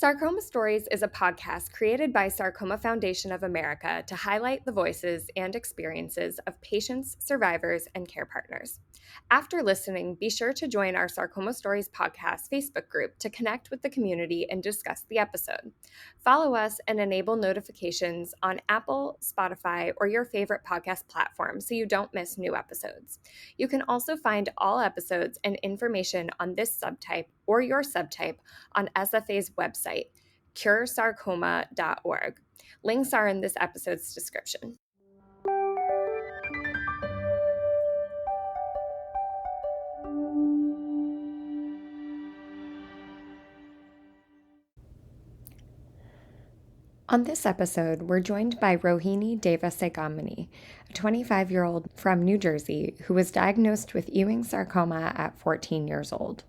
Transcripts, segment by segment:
Sarcoma Stories is a podcast created by Sarcoma Foundation of America to highlight the voices and experiences of patients, survivors, and care partners. After listening, be sure to join our Sarcoma Stories podcast Facebook group to connect with the community and discuss the episode. Follow us and enable notifications on Apple, Spotify, or your favorite podcast platform so you don't miss new episodes. You can also find all episodes and information on this subtype or your subtype on SFA's website, curesarcoma.org. Links are in this episode's description. On this episode, we're joined by Rohini Deivasigamani, a 25-year-old from New Jersey who was diagnosed with Ewing sarcoma at 14 years old.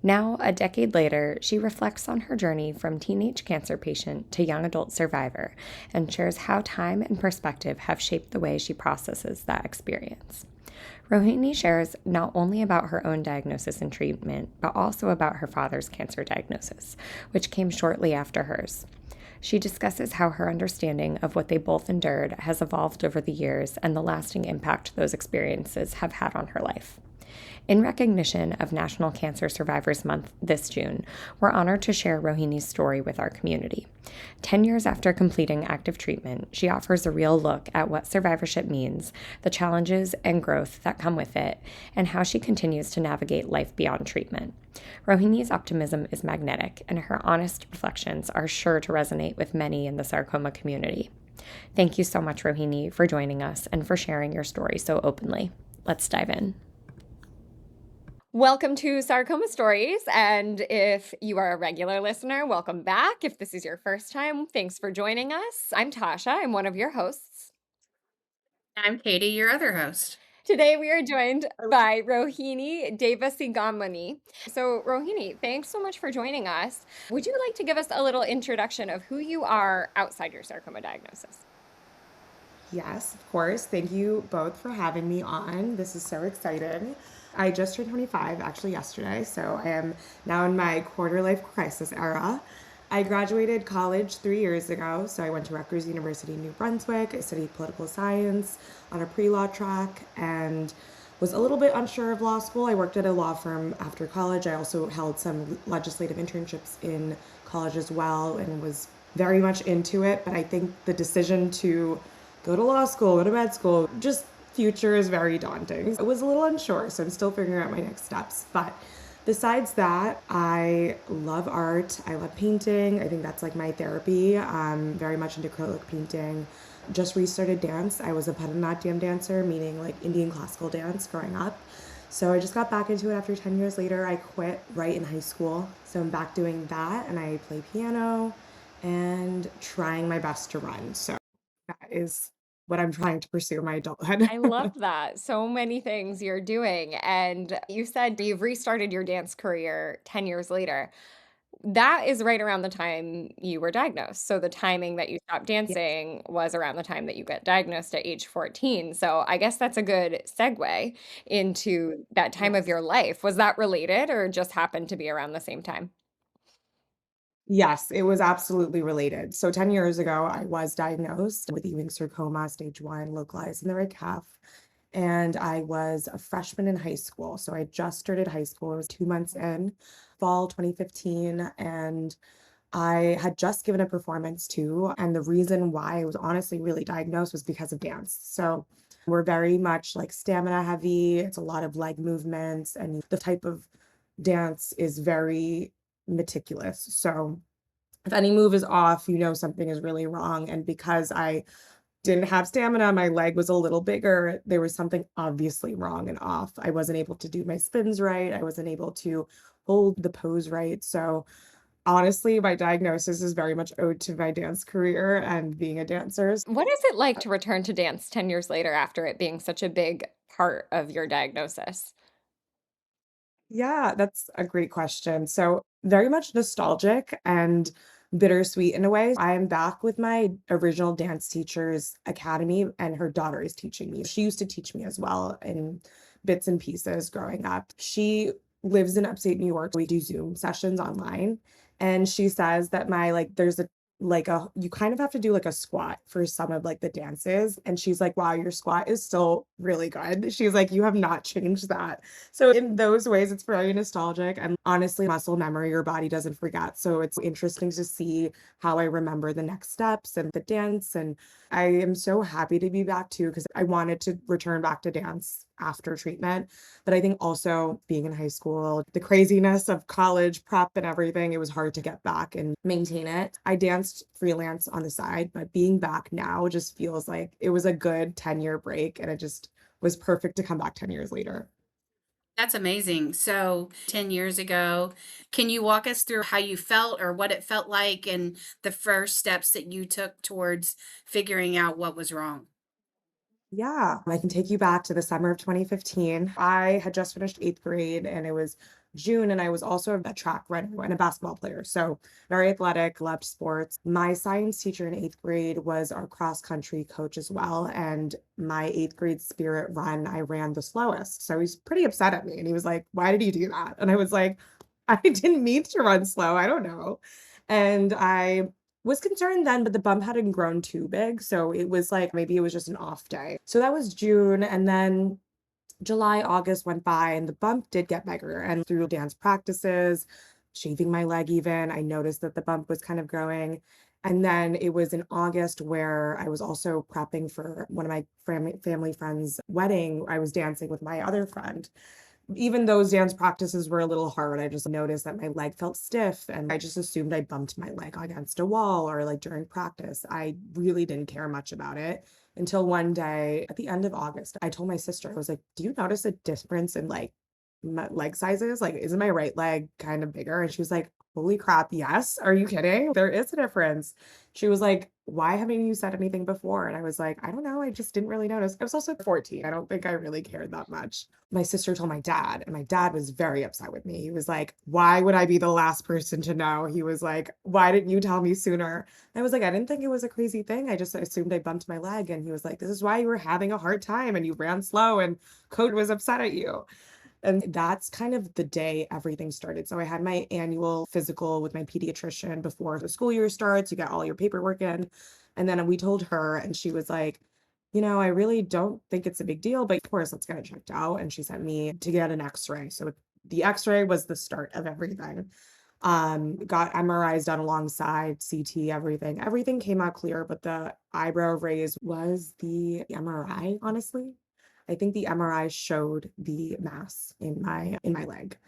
Now, a decade later, she reflects on her journey from teenage cancer patient to young adult survivor and shares how time and perspective have shaped the way she processes that experience. Rohini shares not only about her own diagnosis and treatment, but also about her father's cancer diagnosis, which came shortly after hers. She discusses how her understanding of what they both endured has evolved over the years and the lasting impact those experiences have had on her life. In recognition of National Cancer Survivors Month this June, we're honored to share Rohini's story with our community. 10 years after completing active treatment, she offers a real look at what survivorship means, the challenges and growth that come with it, and how she continues to navigate life beyond treatment. Rohini's optimism is magnetic, and her honest reflections are sure to resonate with many in the sarcoma community. Thank you so much, Rohini, for joining us and for sharing your story so openly. Let's dive in. Welcome to Sarcoma Stories, and if you are a regular listener, welcome back. If this is your first time, thanks for joining us. I'm Tasha. I'm one of your hosts. I'm Katie, your other host. Today we are joined by Rohini Deivasigamani. So Rohini, thanks so much for joining us. Would you like to give us a little introduction of who you are outside your sarcoma diagnosis? Yes, of course. Thank you both for having me on. This is so exciting. I just turned 25 actually yesterday, so I am now in my quarter life crisis era. I graduated college 3 years ago, so I went to Rutgers University in New Brunswick. I studied political science on a pre-law track and was a little bit unsure of law school. I worked at a law firm after college. I also held some legislative internships in college as well and was very much into it, but I think the decision to go to law school, go to med school, just future is very daunting. I was a little unsure, so I'm still figuring out my next steps. But besides that, I love art. I love painting. I think that's like my therapy. I'm very much into acrylic painting. Just restarted dance. I was a Bharatanatyam dancer, meaning like Indian classical dance growing up. So I just got back into it after 10 years later. I quit right in high school. So I'm back doing that, and I play piano and trying my best to run. So that is what I'm trying to pursue in my adulthood. I love that. So many things you're doing. And you said you've restarted your dance career 10 years later. That is right around the time you were diagnosed. So the timing that you stopped Yeah. dancing was around the time that you got diagnosed at age 14. So I guess that's a good segue into that time of Yes. your life. Was that related or just happened to be around the same time? Yes, it was absolutely related. So 10 years ago, I was diagnosed with Ewing sarcoma, stage 1, localized in the right calf. And I was a freshman in high school. So I just started high school. I was 2 months in, fall 2015. And I had just given a performance too. And the reason why I was honestly really diagnosed was because of dance. So we're very much like stamina heavy. It's a lot of leg movements, and the type of dance is very meticulous. So if any move is off, you know something is really wrong. And because I didn't have stamina, my leg was a little bigger, there was something obviously wrong and off. I wasn't able to do my spins right. I wasn't able to hold the pose right. So honestly, my diagnosis is very much owed to my dance career and being a dancer. What is it like to return to dance 10 years later after it being such a big part of your diagnosis? Yeah, that's a great question. So, very much nostalgic and bittersweet in a way. I am back with my original dance teacher's academy, and her daughter is teaching me. She used to teach me as well in bits and pieces growing up. She lives in upstate New York. We do Zoom sessions online. And she says that my there's a you kind of have to do like a squat for some of like the dances. And she's like, wow, your squat is still really good. She's like, you have not changed that. So in those ways, it's very nostalgic. And honestly, muscle memory, your body doesn't forget. So it's interesting to see how I remember the next steps and the dance. And I am so happy to be back too, because I wanted to return back to dance after treatment. But I think also being in high school, the craziness of college prep and everything, it was hard to get back and maintain it. I danced freelance on the side, but being back now just feels like it was a good 10-year break, and it just was perfect to come back 10 years later. That's amazing. So 10 years ago, can you walk us through how you felt or what it felt like and the first steps that you took towards figuring out what was wrong? Yeah, I can take you back to the summer of 2015. I had just finished eighth grade and it was June, and I was also a track runner and a basketball player. So, very athletic, loved sports. My science teacher in eighth grade was our cross country coach as well. And my eighth grade spirit run, I ran the slowest. So, he's pretty upset at me. And he was like, why did you do that? And I was like, I didn't mean to run slow. I don't know. And I was concerned then, but the bump hadn't grown too big. So it was like maybe it was just an off day. So that was June. And then July, August went by and the bump did get bigger. And through dance practices, shaving my leg even, I noticed that the bump was kind of growing. And then it was in August where I was also prepping for one of my family friends' wedding. I was dancing with my other friend. Even those dance practices were a little hard. I just noticed that my leg felt stiff and I just assumed I bumped my leg against a wall or like during practice. I really didn't care much about it until one day at the end of August, I told my sister, I was like, do you notice a difference in like my leg sizes? Like, isn't my right leg kind of bigger? And she was like, holy crap, yes. Are you kidding? There is a difference. She was like, why haven't you said anything before? And I was like, I don't know. I just didn't really notice. I was also 14. I don't think I really cared that much. My sister told my dad, and my dad was very upset with me. He was like, why would I be the last person to know? He was like, why didn't you tell me sooner? I was like, I didn't think it was a crazy thing. I just assumed I bumped my leg. And he was like, this is why you were having a hard time and you ran slow and coach was upset at you. And that's kind of the day everything started. So I had my annual physical with my pediatrician before the school year starts. You get all your paperwork in. And then we told her, and she was like, I really don't think it's a big deal, but of course, let's get it checked out. And she sent me to get an x-ray. So the x-ray was the start of everything. Got MRIs done alongside CT, everything. Everything came out clear, but the eyebrow raise was the MRI, honestly. I think the MRI showed the mass in my leg.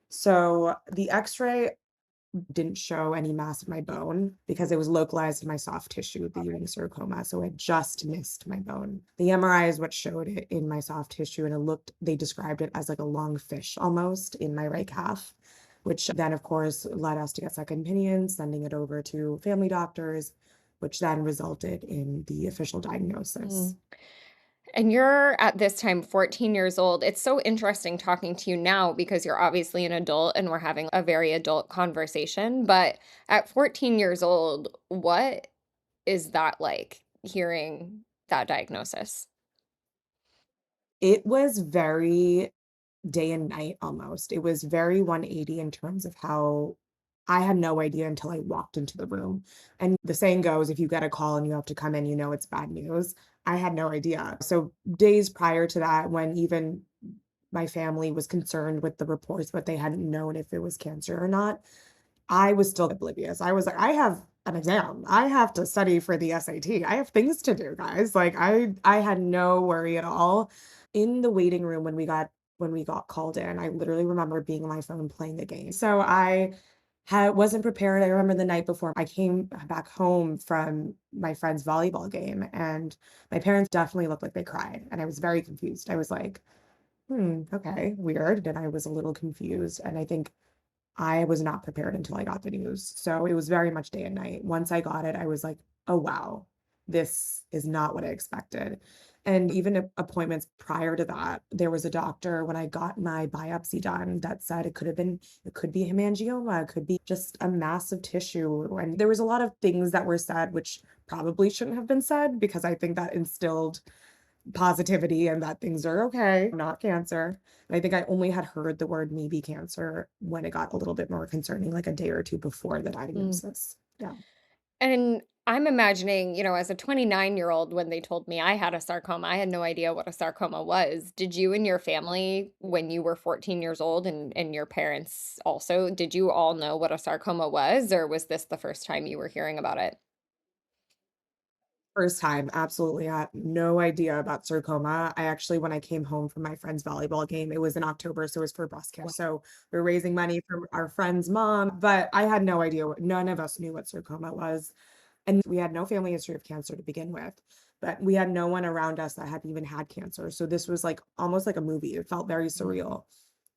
So the x-ray didn't show any mass in my bone because it was localized in my soft tissue, the Ewing sarcoma. So it just missed my bone. The MRI is what showed it in my soft tissue, and they described it as like a long fish almost in my right calf, which then, of course, led us to get second opinions, sending it over to family doctors, which then resulted in the official diagnosis. Mm. And you're at this time 14 years old. It's so interesting talking to you now because you're obviously an adult and we're having a very adult conversation. But at 14 years old, what is that like hearing that diagnosis? It was very day and night almost. It was very 180 in terms of how I had no idea until I walked into the room. And the saying goes, if you get a call and you have to come in, it's bad news. I had no idea. So days prior to that, when even my family was concerned with the reports, but they hadn't known if it was cancer or not, I was still oblivious. I was like, I have an exam. I have to study for the SAT. I have things to do, guys. Like I had no worry at all. In the waiting room when we got called in, I literally remember being on my phone playing the game. So I wasn't prepared. I remember the night before I came back home from my friend's volleyball game, and my parents definitely looked like they cried, and I was very confused. I was like, okay, weird. And I was a little confused. And I think I was not prepared until I got the news. So it was very much day and night. Once I got it, I was like, oh, wow, this is not what I expected. And even appointments prior to that, there was a doctor when I got my biopsy done that said it could be hemangioma, it could be just a mass of tissue. And there was a lot of things that were said, which probably shouldn't have been said because I think that instilled positivity and that things are okay, not cancer. And I think I only had heard the word maybe cancer when it got a little bit more concerning, like a day or two before the Mm. diagnosis. Yeah. And I'm imagining, as a 29-year-old, when they told me I had a sarcoma, I had no idea what a sarcoma was. Did you and your family, when you were 14 years old and your parents also, did you all know what a sarcoma was, or was this the first time you were hearing about it? First time, absolutely. I had no idea about sarcoma. I actually, when I came home from my friend's volleyball game, it was in October, so it was for breast cancer. So we are raising money for our friend's mom, but I had no idea none of us knew what sarcoma was. And we had no family history of cancer to begin with, but we had no one around us that had even had cancer. So this was like almost like a movie. It felt very surreal.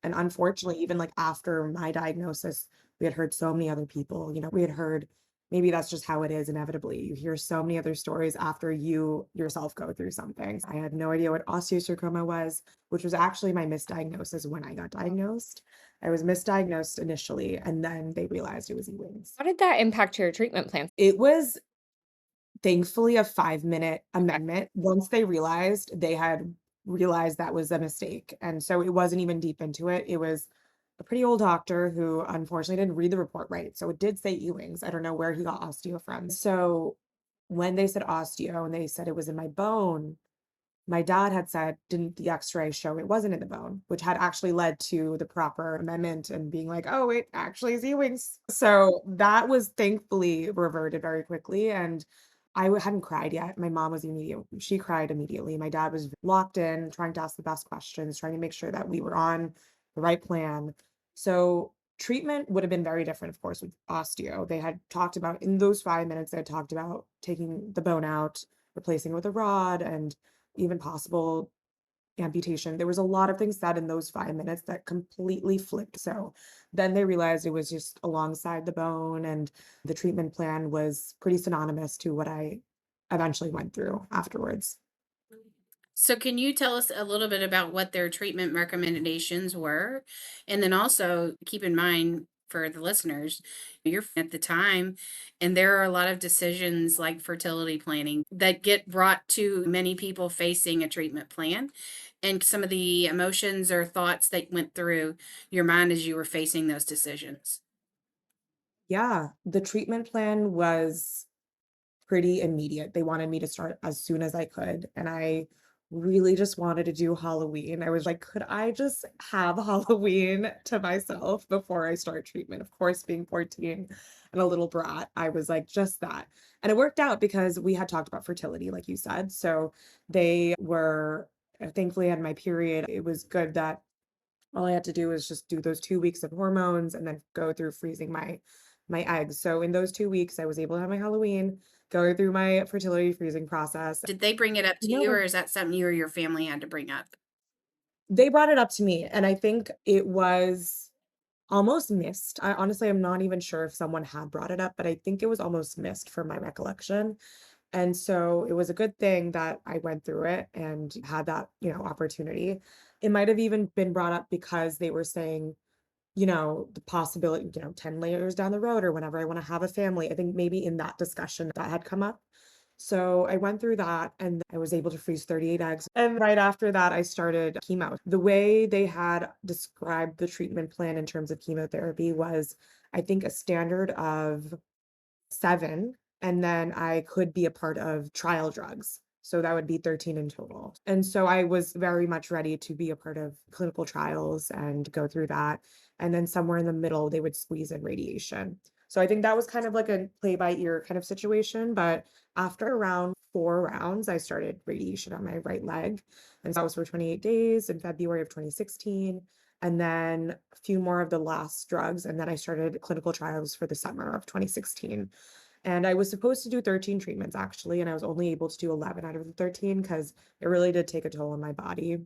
And unfortunately, even like after my diagnosis, we had heard so many other people, we had heard maybe that's just how it is inevitably. You hear so many other stories after you yourself go through something. I had no idea what osteosarcoma was, which was actually my misdiagnosis when I got diagnosed. I was misdiagnosed initially, and then they realized it was Ewing's. How did that impact your treatment plan? It was thankfully a 5-minute Okay. amendment. Once they realized that was a mistake, and so it wasn't even deep into it. It was a pretty old doctor who unfortunately didn't read the report right, so it did say Ewing's. I don't know where he got osteo from. So when they said osteo and they said it was in my bone, my dad had said, "Didn't the X-ray show it wasn't in the bone?" Which had actually led to the proper amendment and being like, "Oh, it actually is Ewing's." So that was thankfully reverted very quickly, and hadn't cried yet. My mom was immediate. She cried immediately. My dad was locked in, trying to ask the best questions, trying to make sure that we were on the right plan. So treatment would have been very different, of course, with osteo. They had talked about in those 5 minutes, they had talked about taking the bone out, replacing it with a rod, and even possible amputation. There was a lot of things said in those 5 minutes that completely flipped. So then they realized it was just alongside the bone, and the treatment plan was pretty synonymous to what I eventually went through afterwards. So, can you tell us a little bit about what their treatment recommendations were? And then also keep in mind for the listeners, you're at the time, and there are a lot of decisions like fertility planning that get brought to many people facing a treatment plan, and some of the emotions or thoughts that went through your mind as you were facing those decisions. Yeah, the treatment plan was pretty immediate. They wanted me to start as soon as I could, and I really just wanted to do Halloween. I was like, "Could I just have Halloween to myself before I start treatment?" Of course, being 14 and a little brat, I was like, "Just that." And it worked out because we had talked about fertility, like you said, so they were thankfully I had my period. It was good that all I had to do was just do those 2 weeks of hormones and then go through freezing my eggs. So in those 2 weeks, I was able to have my Halloween, go through my fertility freezing process. Did they bring it up to you, But or is that something you or your family had to bring up? they brought it up to me, and I think it was almost missed. I honestly am not even sure if someone had brought it up, but I think it was almost missed from my recollection. And so it was a good thing that I went through it and had that, opportunity. It might have even been brought up because they were saying, the possibility, 10 layers down the road or whenever I want to have a family. I think maybe in that discussion that had come up. So I went through that and I was able to freeze 38 eggs. And right after that, I started chemo. The way they had described the treatment plan in terms of chemotherapy was, I think, a standard of 7, and then I could be a part of trial drugs. So that would be 13 in total. And so I was very much ready to be a part of clinical trials and go through that. And then somewhere in the middle, they would squeeze in radiation. So I think that was kind of like a play by ear kind of situation. But after around 4 rounds, I started radiation on my right leg. And so that was for 28 days in February of 2016. And then a few more of the last drugs. And then I started clinical trials for the summer of 2016. And I was supposed to do 13 treatments actually, and I was only able to do 11 out of the 13 because it really did take a toll on my body.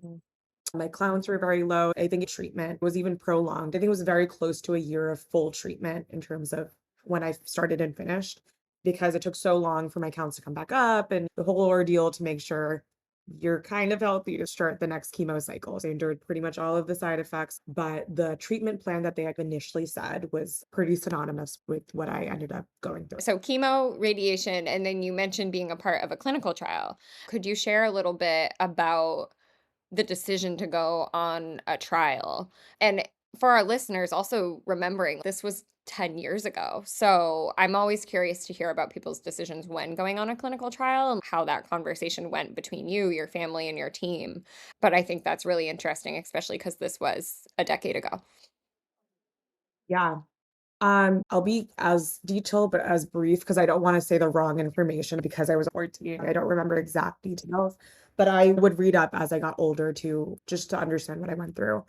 My counts were very low. I think treatment was even prolonged. I think it was very close to a year of full treatment in terms of when I started and finished because it took so long for my counts to come back up and the whole ordeal to make sure you're kind of healthy to start the next chemo cycle. So I endured pretty much all of the side effects, but the treatment plan that they had initially said was pretty synonymous with what I ended up going through. So, chemo, radiation, and then you mentioned being a part of a clinical trial. Could you share a little bit about the decision to go on a trial? And for our listeners, also remembering this was 10 years ago. So I'm always curious to hear about people's decisions when going on a clinical trial and how that conversation went between you, your family, and your team. But I think that's really interesting, especially because this was a decade ago. Yeah. I'll be as detailed but as brief because I don't want to say the wrong information because I was 14. I don't remember exact details, but I would read up as I got older to just to understand what I went through.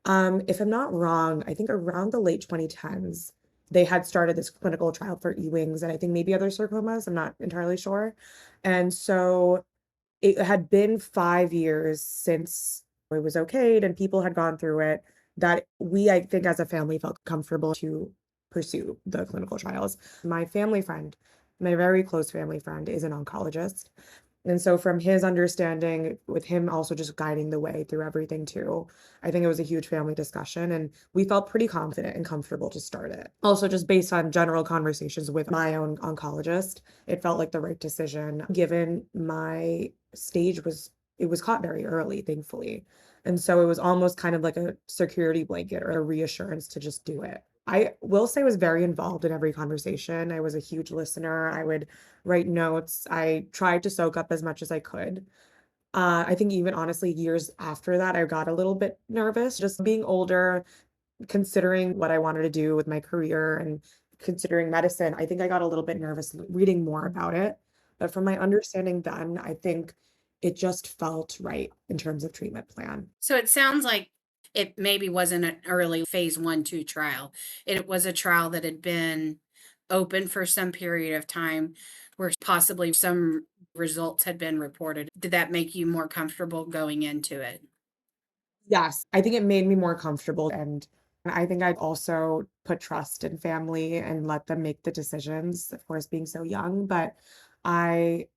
If I'm not wrong, I think around the late 2010s, they had started this clinical trial for Ewings and I think maybe other sarcomas. I'm not entirely sure. And so it had been 5 years since it was okayed and people had gone through it, that we, I think, as a family, felt comfortable to pursue the clinical trials. My family friend, my very close family friend, is an oncologist, and so from his understanding, with him also just guiding the way through everything too, I think it was a huge family discussion and we felt pretty confident and comfortable to start it. Also, just based on general conversations with my own oncologist, it felt like the right decision given my stage was it was caught very early, thankfully. And so it was almost kind of like a security blanket or a reassurance to just do it. I will say I was very involved in every conversation. I was a huge listener. I would write notes. I tried to soak up as much as I could. I think even honestly, years after that, I got a little bit nervous, just being older, considering what I wanted to do with my career and considering medicine. I think I got a little bit nervous reading more about it. But from my understanding then, I think it just felt right in terms of treatment plan. So it sounds like it maybe wasn't an early phase 1, 2 trial. It was a trial that had been open for some period of time where possibly some results had been reported. Did that make you more comfortable going into it? Yes, I think it made me more comfortable, and I think I'd also put trust in family and let them make the decisions, of course, being so young, but I,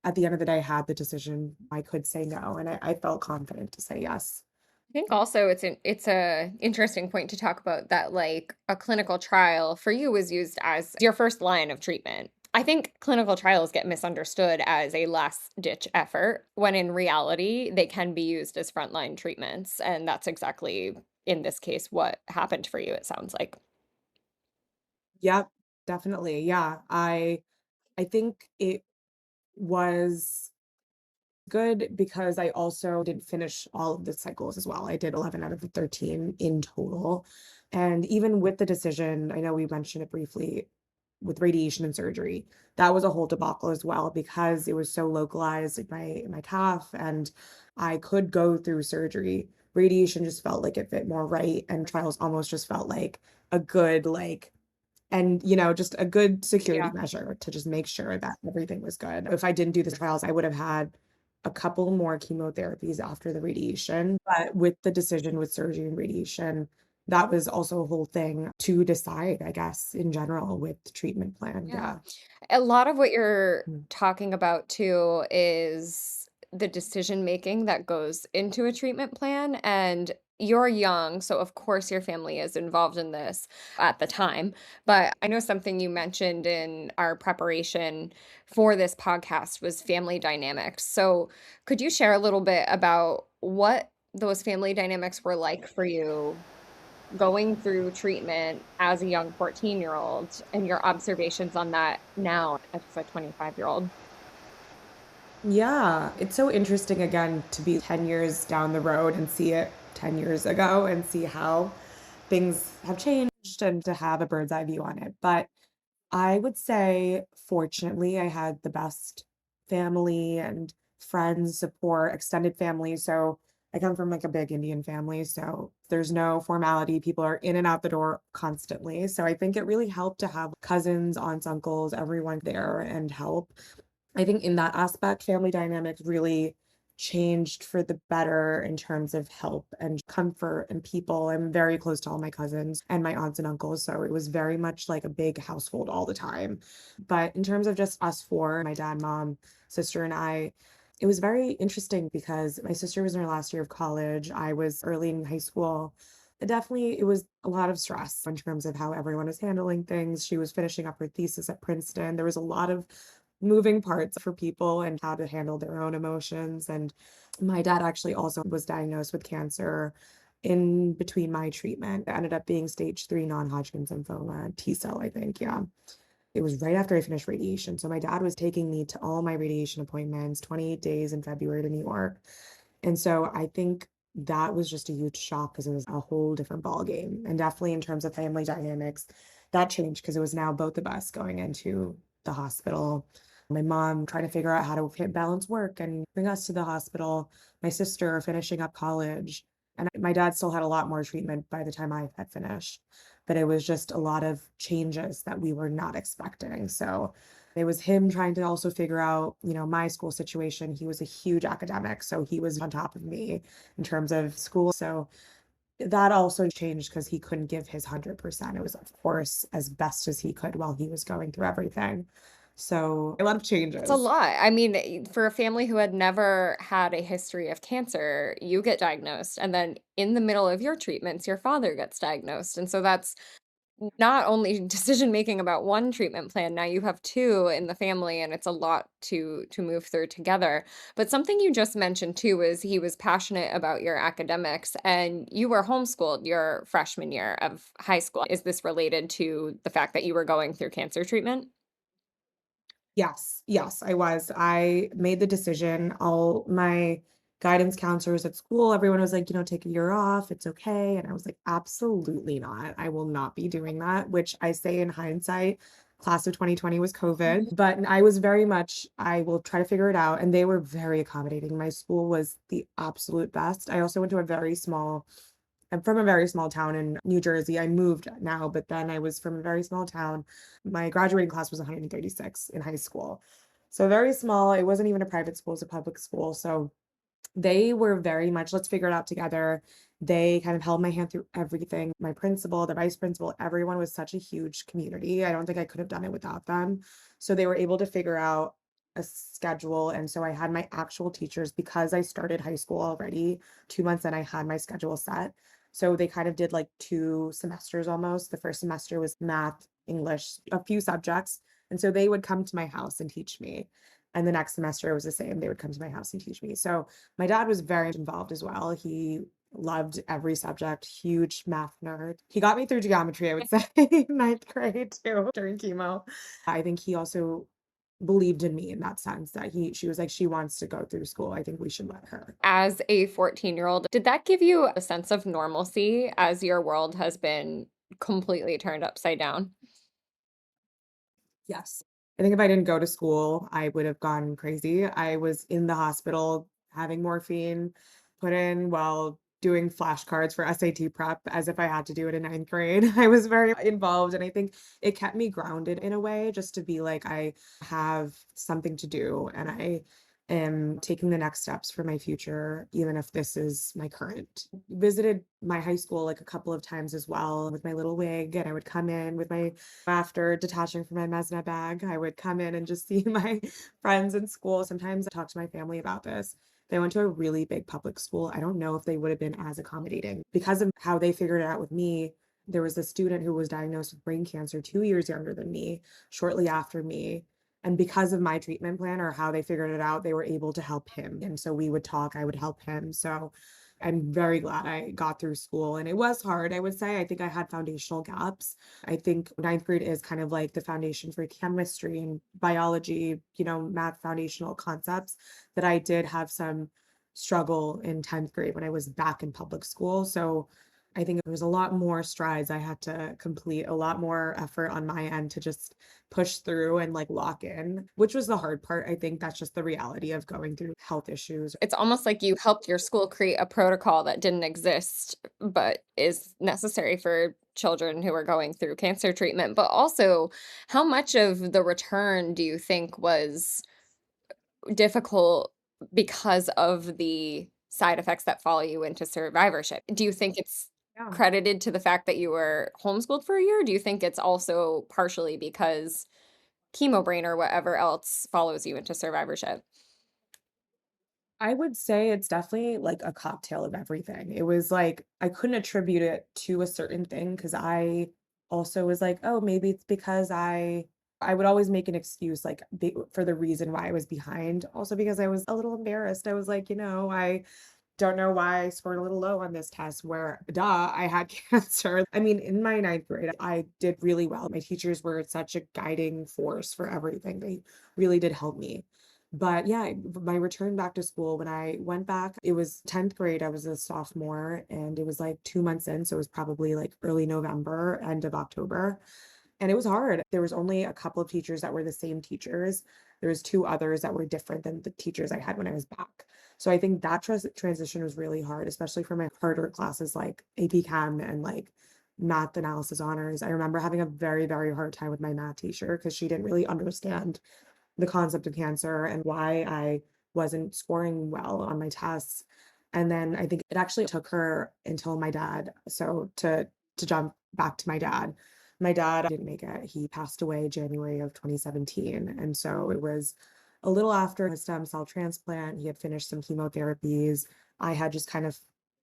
at the end of the day, had the decision. I could say no, and I felt confident to say yes. I think also it's a interesting point to talk about that like a clinical trial for you was used as your first line of treatment. I think clinical trials get misunderstood as a last ditch effort when in reality they can be used as frontline treatments, and that's exactly in this case what happened for you, it sounds like. Yep, definitely, yeah, I think it was good because I also didn't finish all of the cycles as well. I did 11 out of the 13 in total. And even with the decision, I know we mentioned it briefly with radiation and surgery, that was a whole debacle as well because it was so localized in my calf and I could go through surgery. Radiation just felt like it fit more right and trials almost just felt like a good and, just a good security Yeah. measure to just make sure that everything was good. If I didn't do the trials, I would have had a couple more chemotherapies after the radiation. But with the decision with surgery and radiation, that was also a whole thing to decide, I guess, in general with the treatment plan. Yeah. Yeah. A lot of what you're Mm. talking about too is the decision making that goes into a treatment plan. And you're young, so of course your family is involved in this at the time. But I know something you mentioned in our preparation for this podcast was family dynamics. So could you share a little bit about what those family dynamics were like for you going through treatment as a young 14-year-old and your observations on that now as a 25-year-old? Yeah, it's so interesting again to be 10 years down the road and see it 10 years ago and see how things have changed and to have a bird's eye view on it. But I would say, fortunately, I had the best family and friends, support, extended family. So I come from like a big Indian family. So there's no formality. People are in and out the door constantly. So I think it really helped to have cousins, aunts, uncles, everyone there and help. I think in that aspect, family dynamics really changed for the better in terms of help and comfort and people. I'm very close to all my cousins and my aunts and uncles, so it was very much like a big household all the time. But in terms of just us four, my dad, mom, sister, and I, It was very interesting because my sister was in her last year of college. I was early in high school. It was a lot of stress in terms of how everyone is handling things. She was finishing up her thesis at Princeton. There was a lot of moving parts for people and how to handle their own emotions. And my dad actually also was diagnosed with cancer in between my treatment. It ended up being stage 3 non-Hodgkin's lymphoma, T cell, I think. Yeah. It was right after I finished radiation. So my dad was taking me to all my radiation appointments, 28 days in February to New York. And so I think that was just a huge shock because it was a whole different ball game. And definitely in terms of family dynamics, that changed because it was now both of us going into the hospital. My mom trying to figure out how to balance work and bring us to the hospital. My sister finishing up college. And my dad still had a lot more treatment by the time I had finished. But it was just a lot of changes that we were not expecting. So it was him trying to also figure out, my school situation. He was a huge academic, so he was on top of me in terms of school. So that also changed because he couldn't give his 100%. It was, of course, as best as he could while he was going through everything. So a lot of It's a changes. lot. I mean, for a family who had never had a history of cancer, you get diagnosed, and then in the middle of your treatments, your father gets diagnosed. And so that's not only decision making about one treatment plan, now you have two in the family, and it's a lot to move through together. But something you just mentioned too is he was passionate about your academics, and you were homeschooled your freshman year of high school. Is this related to the fact that you were going through cancer treatment? Yes, yes, I was. I made the decision. All my guidance counselors at school, everyone was like, take a year off. It's okay. And I was like, absolutely not. I will not be doing that, which I say in hindsight, class of 2020 was COVID, but I was very much, I will try to figure it out. And they were very accommodating. My school was the absolute best. I also went to a very small I'm from a very small town in New Jersey. I moved now, but then I was from a very small town. My graduating class was 136 in high school. So very small. It wasn't even a private school, it was a public school. So they were very much, let's figure it out together. They kind of held my hand through everything. My principal, the vice principal, everyone was such a huge community. I don't think I could have done it without them. So they were able to figure out a schedule. And so I had my actual teachers because I started high school already. 2 months in, I had my schedule set. So they kind of did like 2 semesters almost. The first semester was math, English, a few subjects. And so they would come to my house and teach me. And the next semester was the same. They would come to my house and teach me. So my dad was very involved as well. He loved every subject, huge math nerd. He got me through geometry, I would say, ninth grade too, during chemo. I think he also believed in me in that sense that she was like, she wants to go through school. I think we should let her. As a 14-year-old, did that give you a sense of normalcy as your world has been completely turned upside down? Yes. I think if I didn't go to school, I would have gone crazy. I was in the hospital having morphine put in while doing flashcards for SAT prep as if I had to do it in ninth grade. I was very involved, and I think it kept me grounded in a way just to be like, I have something to do and I am taking the next steps for my future, even if this is my current. Visited my high school like a couple of times as well with my little wig, and I would come in with my after detaching from my Mesna bag, I would come in and just see my friends in school. Sometimes I talk to my family about this. They went to a really big public school. I don't know if they would have been as accommodating because of how they figured it out with me. There was a student who was diagnosed with brain cancer 2 years younger than me, shortly after me. And because of my treatment plan or how they figured it out, they were able to help him. And so we would talk, I would help him. So I'm very glad I got through school. And it was hard, I would say. I think I had foundational gaps. I think ninth grade is kind of like the foundation for chemistry and biology, math foundational concepts that I did have some struggle in 10th grade when I was back in public school. So I think there was a lot more strides I had to complete, a lot more effort on my end to just push through and like lock in, which was the hard part. I think that's just the reality of going through health issues. It's almost like you helped your school create a protocol that didn't exist, but is necessary for children who are going through cancer treatment. But also, how much of the return do you think was difficult because of the side effects that follow you into survivorship? Do you think it's Yeah. credited to the fact that you were homeschooled for a year? Do you think it's also partially because chemo brain or whatever else follows you into survivorship? I would say it's definitely like a cocktail of everything. It was like I couldn't attribute it to a certain thing because I also was like, oh, maybe it's because I would always make an excuse like for the reason why I was behind. Also because I was a little embarrassed. I was like, I don't know why I scored a little low on this test where, duh, I had cancer. I mean, in my ninth grade, I did really well. My teachers were such a guiding force for everything. They really did help me. But yeah, my return back to school, when I went back, it was 10th grade. I was a sophomore and it was like 2 months in. So it was probably like early November, end of October. And it was hard. There was only a couple of teachers that were the same teachers. There was two others that were different than the teachers I had when I was back. So I think that transition was really hard, especially for my harder classes like AP Chem and like math analysis honors. I remember having a very, very hard time with my math teacher because she didn't really understand the concept of cancer and why I wasn't scoring well on my tests. And then I think it actually took her until my dad. So to jump back to my dad. My dad didn't make it. He passed away January of 2017. And so it was a little after his stem cell transplant. He had finished some chemotherapies. I had just kind of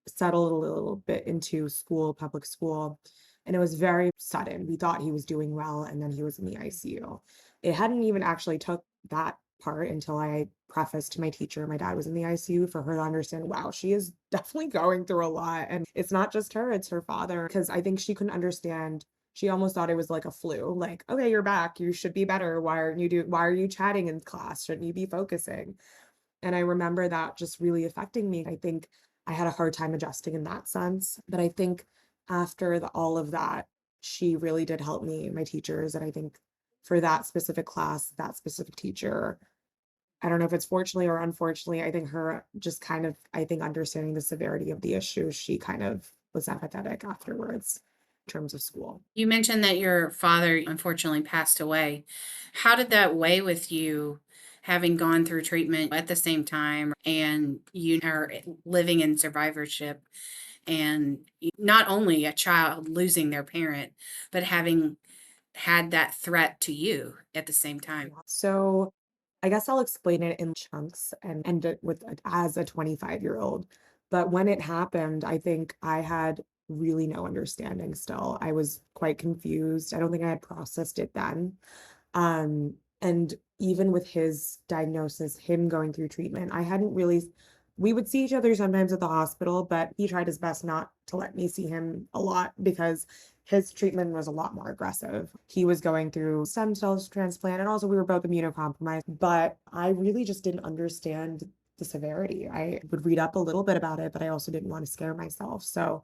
settled a little bit into school, public school. And it was very sudden. We thought he was doing well, and then he was in the ICU. It hadn't even actually took that part until I prefaced to my teacher, my dad was in the ICU, for her to understand, wow, she is definitely going through a lot. And it's not just her, it's her father. Because I think she couldn't understand. She almost thought it was like a flu. Like, okay, you're back. You should be better. Why are you chatting in class? Shouldn't you be focusing? And I remember that just really affecting me. I think I had a hard time adjusting in that sense. But I think after all of that, she really did help me, my teachers. And I think for that specific class, that specific teacher, I don't know if it's fortunately or unfortunately, I think her just kind of, I think understanding the severity of the issue, she kind of was empathetic afterwards in terms of school. You mentioned that your father unfortunately passed away. How did that weigh with you having gone through treatment at the same time and you are living in survivorship and not only a child losing their parent, but having had that threat to you at the same time? So I guess I'll explain it in chunks and end it with as a 25-year-old. But when it happened, I think I had really no understanding still. I was quite confused. I don't think I had processed it then. And even with his diagnosis, him going through treatment, I hadn't really, we would see each other sometimes at the hospital, but he tried his best not to let me see him a lot because his treatment was a lot more aggressive. He was going through stem cells transplant, and also we were both immunocompromised, but I really just didn't understand the severity. I would read up a little bit about it, but I also didn't want to scare myself. So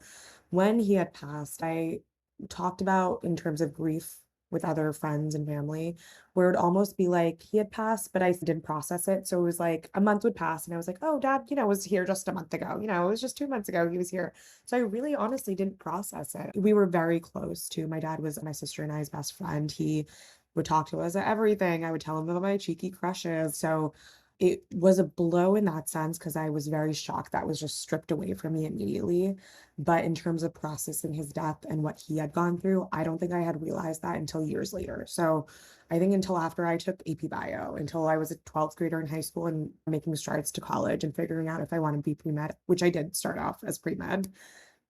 when he had passed, I talked about in terms of grief with other friends and family, where it'd almost be like he had passed, but I didn't process it. So it was like a month would pass and I was like, oh, dad, was here just a month ago. It was just 2 months ago he was here. So I really honestly didn't process it. We were very close too. My dad was my sister and I's best friend. He would talk to us at everything. I would tell him about my cheeky crushes. So it was a blow in that sense because I was very shocked that was just stripped away from me immediately. But in terms of processing his death and what he had gone through, I don't think I had realized that until years later. So I think until after I took AP Bio, until I was a 12th grader in high school and making strides to college and figuring out if I wanted to be pre-med, which I did start off as pre-med,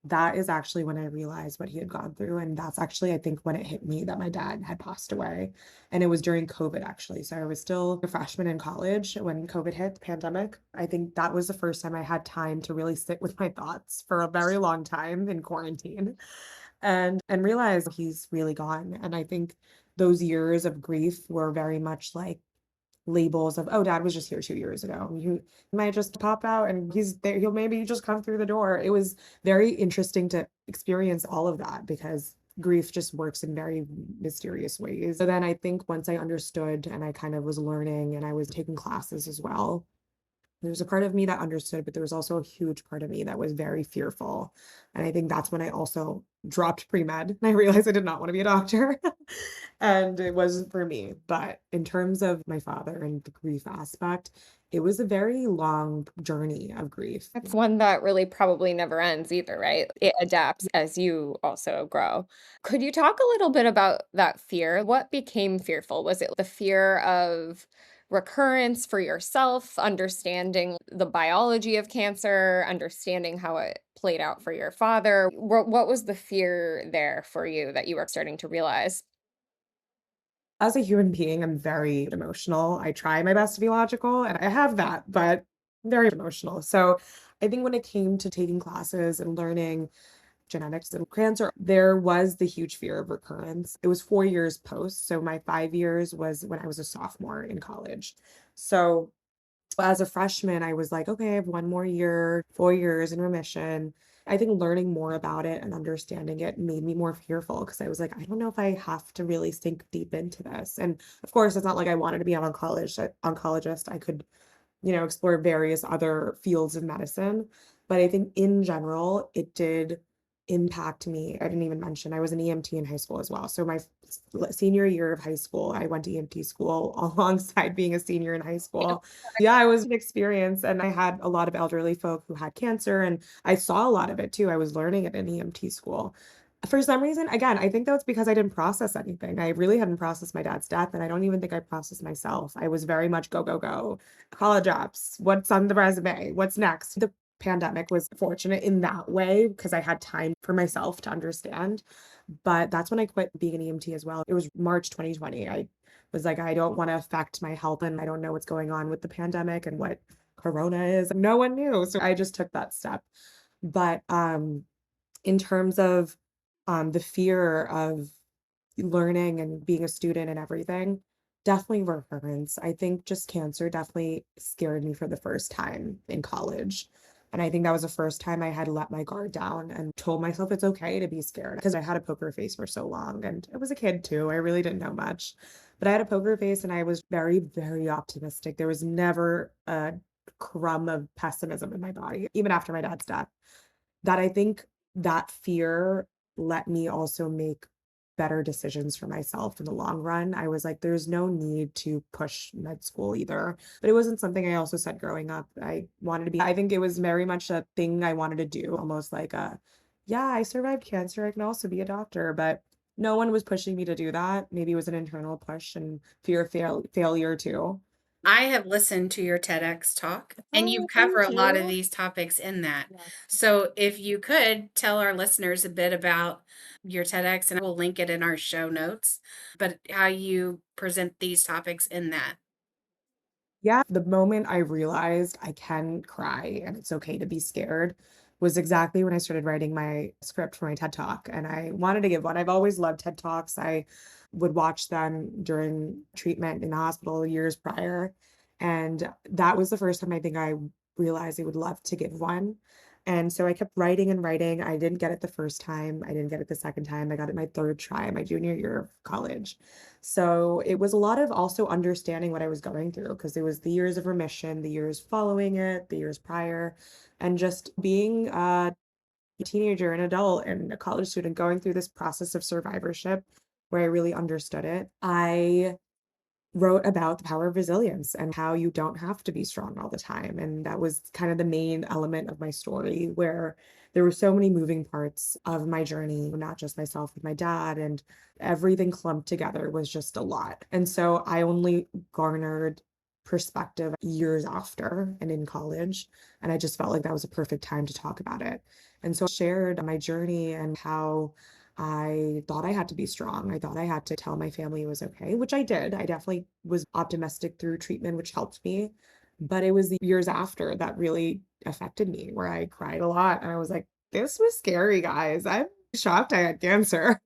that is actually when I realized what he had gone through. And that's actually, I think, when it hit me that my dad had passed away. And it was during COVID, actually. So I was still a freshman in college when COVID hit, the pandemic. I think that was the first time I had time to really sit with my thoughts for a very long time in quarantine and realize he's really gone. And I think those years of grief were very much like labels of, oh, dad was just here 2 years ago. He might just pop out and he's there. He'll maybe just come through the door. It was very interesting to experience all of that because grief just works in very mysterious ways. So then I think once I understood and I kind of was learning and I was taking classes as well, there was a part of me that understood, but there was also a huge part of me that was very fearful. And I think that's when I also dropped pre-med and I realized I did not want to be a doctor. And it wasn't for me. But in terms of my father and the grief aspect, it was a very long journey of grief. That's one that really probably never ends either, right? It adapts as you also grow. Could you talk a little bit about that fear? What became fearful? Was it the fear of recurrence for yourself, understanding the biology of cancer, understanding how it played out for your father? What was the fear there for you that you were starting to realize? As a human being, I'm very emotional. I try my best to be logical, and I have that, but very emotional. So I think when it came to taking classes and learning genetics and cancer, there was the huge fear of recurrence. It was 4 years post. So my 5 years was when I was a sophomore in college. So as a freshman, I was like, okay, I have one more year, 4 years in remission. I think learning more about it and understanding it made me more fearful because I was like, I don't know if I have to really sink deep into this. And of course, it's not like I wanted to be an oncologist. I could explore various other fields of medicine. But I think in general, it did impact me. I didn't even mention I was an EMT in high school as well. So my senior year of high school, I went to EMT school alongside being a senior in high school. Yeah, it was an experience. And I had a lot of elderly folk who had cancer, and I saw a lot of it too. I was learning it in EMT school. For some reason, again, I think that's because I didn't process anything. I really hadn't processed my dad's death, and I don't even think I processed myself. I was very much go, go, go. College apps, what's on the resume, what's next? The pandemic was fortunate in that way because I had time for myself to understand. But that's when I quit being an EMT as well. It was March 2020. I was like, I don't want to affect my health, and I don't know what's going on with the pandemic and what corona is. No one knew. So I just took that step. But in terms of the fear of learning and being a student and everything, definitely recurrence. I think just cancer definitely scared me for the first time in college. And I think that was the first time I had let my guard down and told myself it's okay to be scared because I had a poker face for so long and I was a kid too. I really didn't know much, but I had a poker face and I was very, very optimistic. There was never a crumb of pessimism in my body, even after my dad's death. That I think that fear let me also make better decisions for myself in the long run. I was like, there's no need to push med school either. But it wasn't something I also said growing up. I wanted to be, I think it was very much a thing I wanted to do, almost like yeah, I survived cancer. I can also be a doctor. But no one was pushing me to do that. Maybe it was an internal push and fear of failure too. I have listened to your TEDx talk, and you Oh, cover thank a lot of you. these topics in that. Yeah. So if you could tell our listeners a bit about your TEDx, and we'll link it in our show notes, but how you present these topics in that. Yeah, the moment I realized I can cry and it's okay to be scared was exactly when I started writing my script for my TED Talk. And I wanted to give one. I've always loved TED Talks. I would watch them during treatment in the hospital years prior. And that was the first time I think I realized I would love to give one. And so I kept writing and writing. I didn't get it the first time. I didn't get it the second time. I got it my third try, my junior year of college. So it was a lot of also understanding what I was going through because it was the years of remission, the years following it, the years prior, and just being a teenager, an adult, and a college student going through this process of survivorship where I really understood it. I wrote about the power of resilience and how you don't have to be strong all the time. And that was kind of the main element of my story, where there were so many moving parts of my journey, not just myself with my dad, and everything clumped together was just a lot. And so I only garnered perspective years after and in college. And I just felt like that was a perfect time to talk about it. And so I shared my journey and how I thought I had to be strong. I thought I had to tell my family it was okay, which I did. I definitely was optimistic through treatment, which helped me. But it was the years after that really affected me, where I cried a lot. And I was like, this was scary, guys. I'm shocked I had cancer.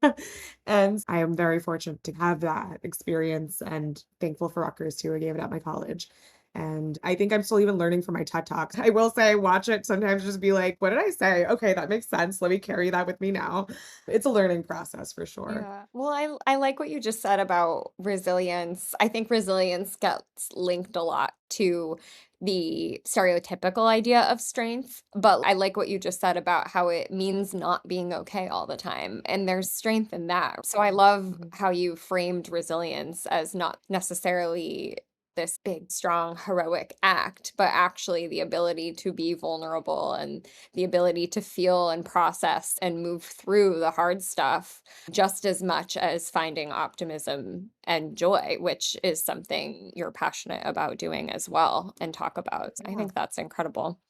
And I am very fortunate to have that experience and thankful for Rutgers too. I gave it at my college. And I think I'm still even learning from my TED Talks. I will say, watch it sometimes, just be like, what did I say? Okay, that makes sense. Let me carry that with me now. It's a learning process for sure. Yeah. Well, I like what you just said about resilience. I think resilience gets linked a lot to the stereotypical idea of strength, but I like what you just said about how it means not being okay all the time, and there's strength in that. So I love Mhm. how you framed resilience as not necessarily this big, strong, heroic act, but actually the ability to be vulnerable and the ability to feel and process and move through the hard stuff just as much as finding optimism and joy, which is something you're passionate about doing as well and talk about. I Yeah. think that's incredible.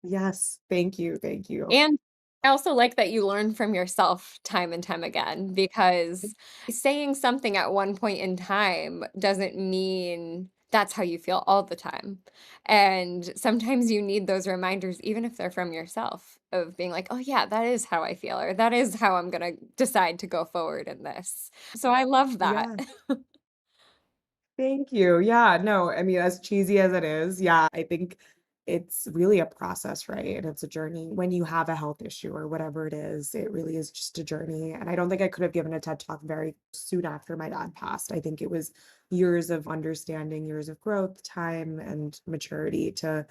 Yes. Thank you. Thank you. And I also like that you learn from yourself time and time again, because saying something at one point in time doesn't mean that's how you feel all the time. And sometimes you need those reminders, even if they're from yourself, of being like, oh, yeah, that is how I feel, or that is how I'm going to decide to go forward in this. So I love that. Yeah. Thank you. Yeah, no, I mean, as cheesy as it is, yeah, I think it's really a process, right? And it's a journey. When you have a health issue or whatever it is, it really is just a journey. And I don't think I could have given a TED Talk very soon after my dad passed. I think it was years of understanding, years of growth, time, and maturity to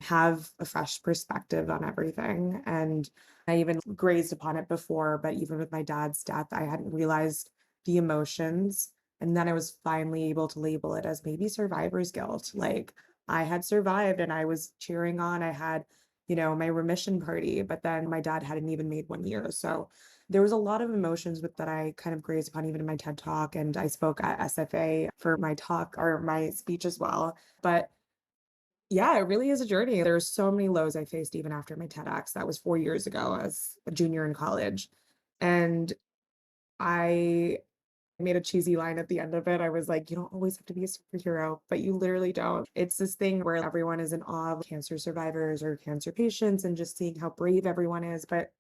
have a fresh perspective on everything. And I even grazed upon it before, but even with my dad's death, I hadn't realized the emotions, and then I was finally able to label it as maybe survivor's guilt. Like I had survived and I was cheering on. I had, my remission party, but then my dad hadn't even made 1 year. So there was a lot of emotions with that I kind of grazed upon even in my TED talk. And I spoke at SFA for my talk or my speech as well. But yeah, it really is a journey. There's so many lows I faced even after my TEDx. That was 4 years ago as a junior in college. And I made a cheesy line at the end of it. I was like, you don't always have to be a superhero, but you literally don't. It's this thing where everyone is in awe of cancer survivors or cancer patients and just seeing how brave everyone is. But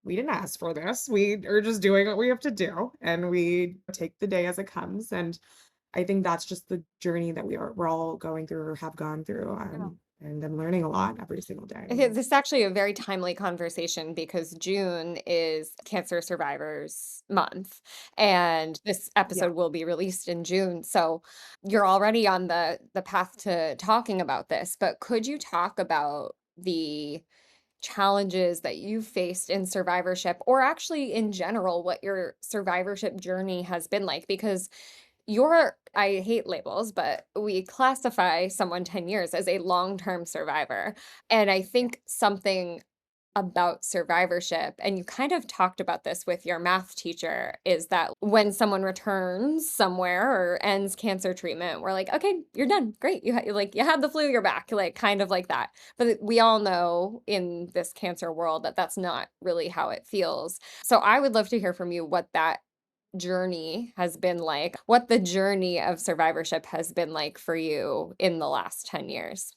we didn't ask for this. We are just doing what we have to do and we take the day as it comes. And I think that's just the journey that we're all going through or have gone through. And I'm learning a lot every single day. This is actually a very timely conversation because June is Cancer Survivors Month, and this Yeah. episode will be released in June. So you're already on the path to talking about this, but could you talk about the challenges that you've faced in survivorship, or actually in general, what your survivorship journey has been like? Because I hate labels, but we classify someone 10 years as a long-term survivor. And I think something about survivorship, and you kind of talked about this with your math teacher, is that when someone returns somewhere or ends cancer treatment, we're like, okay, you're done. Great. You had the flu, you're back, like kind of like that. But we all know in this cancer world that that's not really how it feels. So I would love to hear from you what that journey has been like, what the journey of survivorship has been like for you in the last 10 years.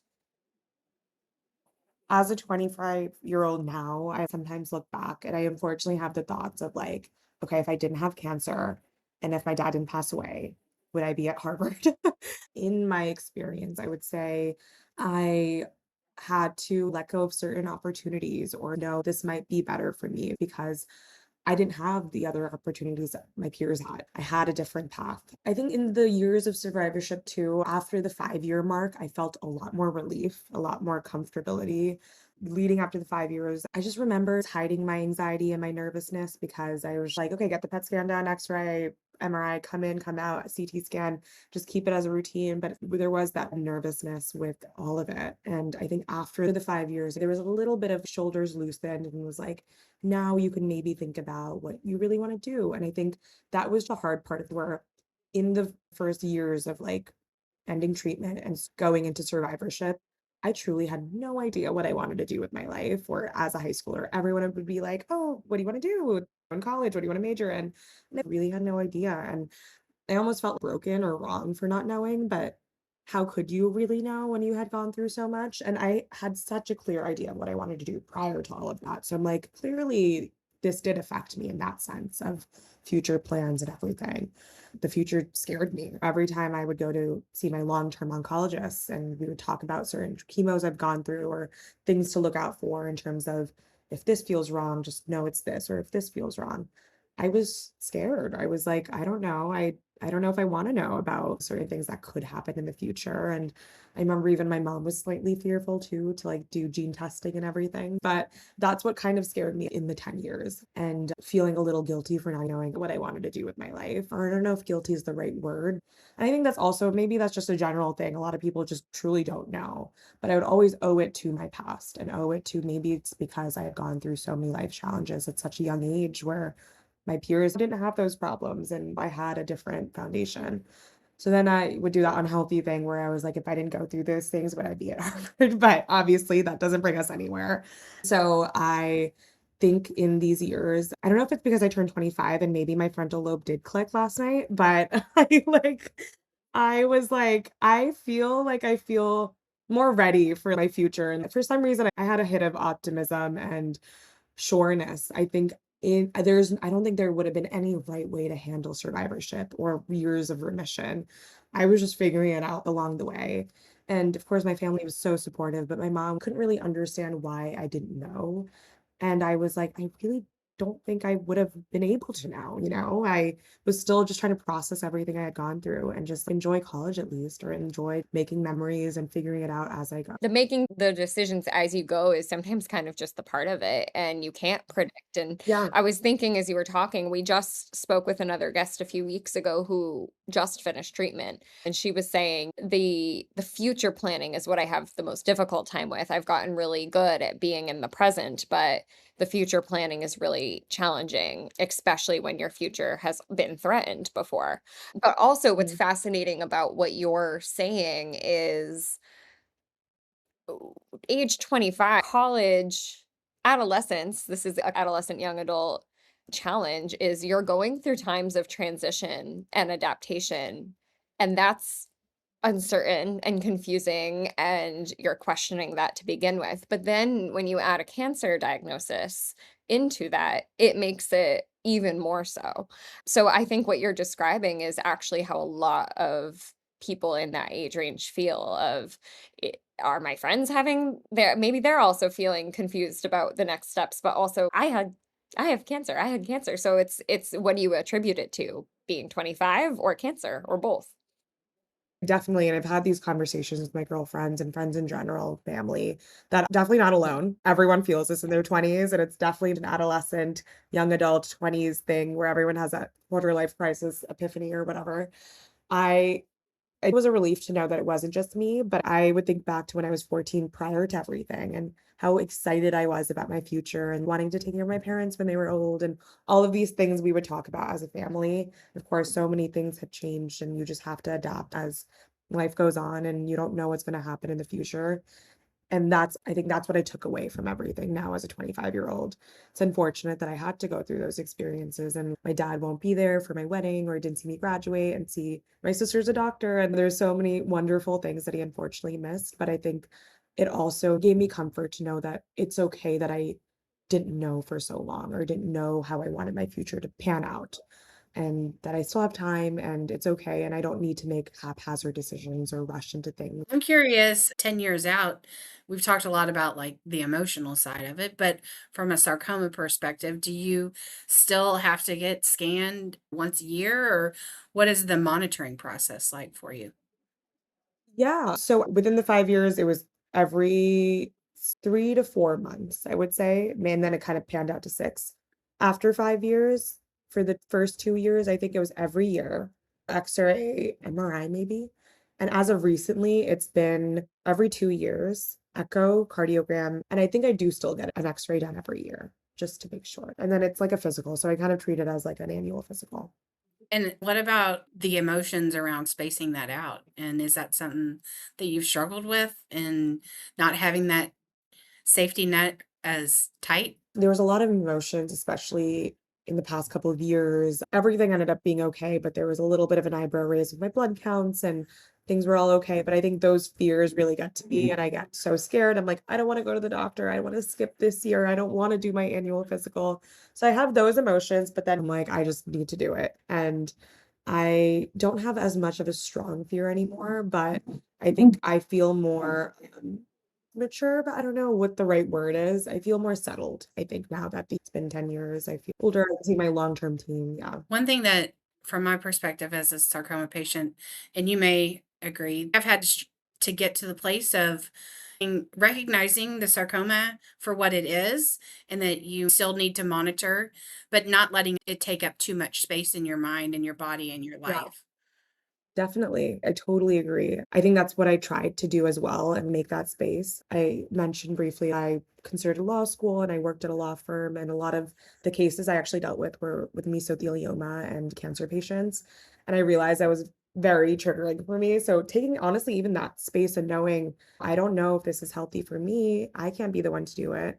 As a 25-year-old now, I sometimes look back and I unfortunately have the thoughts of like, okay, if I didn't have cancer and if my dad didn't pass away, would I be at Harvard? In my experience, I would say I had to let go of certain opportunities or know this might be better for me because I didn't have the other opportunities that my peers had. I had a different path. I think in the years of survivorship too, after the 5 year mark, I felt a lot more relief, a lot more comfortability. Leading up to the 5 years, I just remember hiding my anxiety and my nervousness because I was like, okay, get the PET scan done, X-ray, MRI, come in, come out, CT scan, just keep it as a routine. But there was that nervousness with all of it. And I think after the 5 years, there was a little bit of shoulders loosened and was like, now you can maybe think about what you really want to do. And I think that was the hard part of where in the first years of like ending treatment and going into survivorship, I truly had no idea what I wanted to do with my life. Or as a high schooler, everyone would be like, oh, what do you want to do in college? What do you want to major in? And I really had no idea. And I almost felt broken or wrong for not knowing, but how could you really know when you had gone through so much? And I had such a clear idea of what I wanted to do prior to all of that. So I'm like, clearly, this did affect me in that sense of future plans and everything. The future scared me. Every time I would go to see my long-term oncologist and we would talk about certain chemos I've gone through or things to look out for in terms of if this feels wrong, just know it's this, or if this feels wrong. I was scared. I was like, I don't know. I don't know if I want to know about certain things that could happen in the future. And I remember even my mom was slightly fearful too, to like do gene testing and everything. But that's what kind of scared me in the 10 years and feeling a little guilty for not knowing what I wanted to do with my life. Or I don't know if guilty is the right word. And I think that's also, maybe that's just a general thing. A lot of people just truly don't know. But I would always owe it to my past and owe it to, maybe it's because I had gone through so many life challenges at such a young age where my peers didn't have those problems and I had a different foundation. So then I would do that unhealthy thing where I was like, if I didn't go through those things, would I be at Harvard? But obviously that doesn't bring us anywhere. So I think in these years, I don't know if it's because I turned 25 and maybe my frontal lobe did click last night, but I was like, I feel more ready for my future. And for some reason, I had a hit of optimism and sureness. I think I don't think there would have been any right way to handle survivorship or years of remission. I was just figuring it out along the way. And of course, my family was so supportive, but my mom couldn't really understand why I didn't know. And I was like, I really don't think I would have been able to now, you know? I was still just trying to process everything I had gone through and just enjoy college at least, or enjoy making memories and figuring it out as I go. The making the decisions as you go is sometimes kind of just the part of it, and you can't predict. And Yeah. I was thinking as you were talking, we just spoke with another guest a few weeks ago who just finished treatment, and she was saying the future planning is what I have the most difficult time with. I've gotten really good at being in the present, but the future planning is really challenging, especially when your future has been threatened before. But also, what's fascinating about what you're saying is age 25, college, adolescence, this is a adolescent young adult challenge, is you're going through times of transition and adaptation, and that's uncertain and confusing, and you're questioning that to begin with. But then when you add a cancer diagnosis into that, it makes it even more so. So I think what you're describing is actually how a lot of people in that age range feel of, are my friends having their, maybe they're also feeling confused about the next steps, but also I have cancer. I had cancer. So it's what do you attribute it to? Being 25 or cancer or both? Definitely, and I've had these conversations with my girlfriends and friends in general, family, that definitely not alone. Everyone feels this in their 20s, and it's definitely an adolescent, young adult 20s thing where everyone has that quarter life crisis epiphany or whatever. I It was a relief to know that it wasn't just me, but I would think back to when I was 14 prior to everything and how excited I was about my future and wanting to take care of my parents when they were old and all of these things we would talk about as a family. Of course, so many things have changed and you just have to adapt as life goes on and you don't know what's going to happen in the future. And I think that's what I took away from everything now as a 25-year-old. It's unfortunate that I had to go through those experiences and my dad won't be there for my wedding or didn't see me graduate and see my sister's a doctor. And there's so many wonderful things that he unfortunately missed. But I think it also gave me comfort to know that it's okay that I didn't know for so long or didn't know how I wanted my future to pan out and that I still have time and it's okay. And I don't need to make haphazard decisions or rush into things. I'm curious, 10 years out, we've talked a lot about like the emotional side of it, but from a sarcoma perspective, do you still have to get scanned once a year, or what is the monitoring process like for you? Yeah. So within the 5 years, it was every 3 to 4 months, I would say, and then it kind of panned out to 6. After 5 years, for the first 2 years, I think it was every year, X-ray, MRI maybe, and as of recently, it's been every 2 years, echo, cardiogram, and I think I do still get an X-ray done every year just to make sure, and then it's like a physical, so I kind of treat it as like an annual physical. And what about the emotions around spacing that out? And is that something that you've struggled with and not having that safety net as tight? There was a lot of emotions, especially in the past couple of years. Everything ended up being okay, but there was a little bit of an eyebrow raise with my blood counts and things were all okay. But I think those fears really got to me and I got so scared. I'm like, I don't want to go to the doctor. I want to skip this year. I don't want to do my annual physical. So I have those emotions, but then I'm like, I just need to do it. And I don't have as much of a strong fear anymore, but I think I feel more mature, but I don't know what the right word is. I feel more settled, I think, now that it's been 10 years. I feel older. I see my long-term team. Yeah. One thing that From my perspective as a sarcoma patient, and you may agree, I've had to get to the place of recognizing the sarcoma for what it is and that you still need to monitor, but not letting it take up too much space in your mind and your body and your Yeah. life. Definitely. I totally agree. I think that's what I tried to do as well and make that space. I mentioned briefly I considered law school and I worked at a law firm, and a lot of the cases I actually dealt with were with mesothelioma and cancer patients. And I realized that was very triggering for me. So taking honestly even that space and knowing I don't know if this is healthy for me, I can't be the one to do it,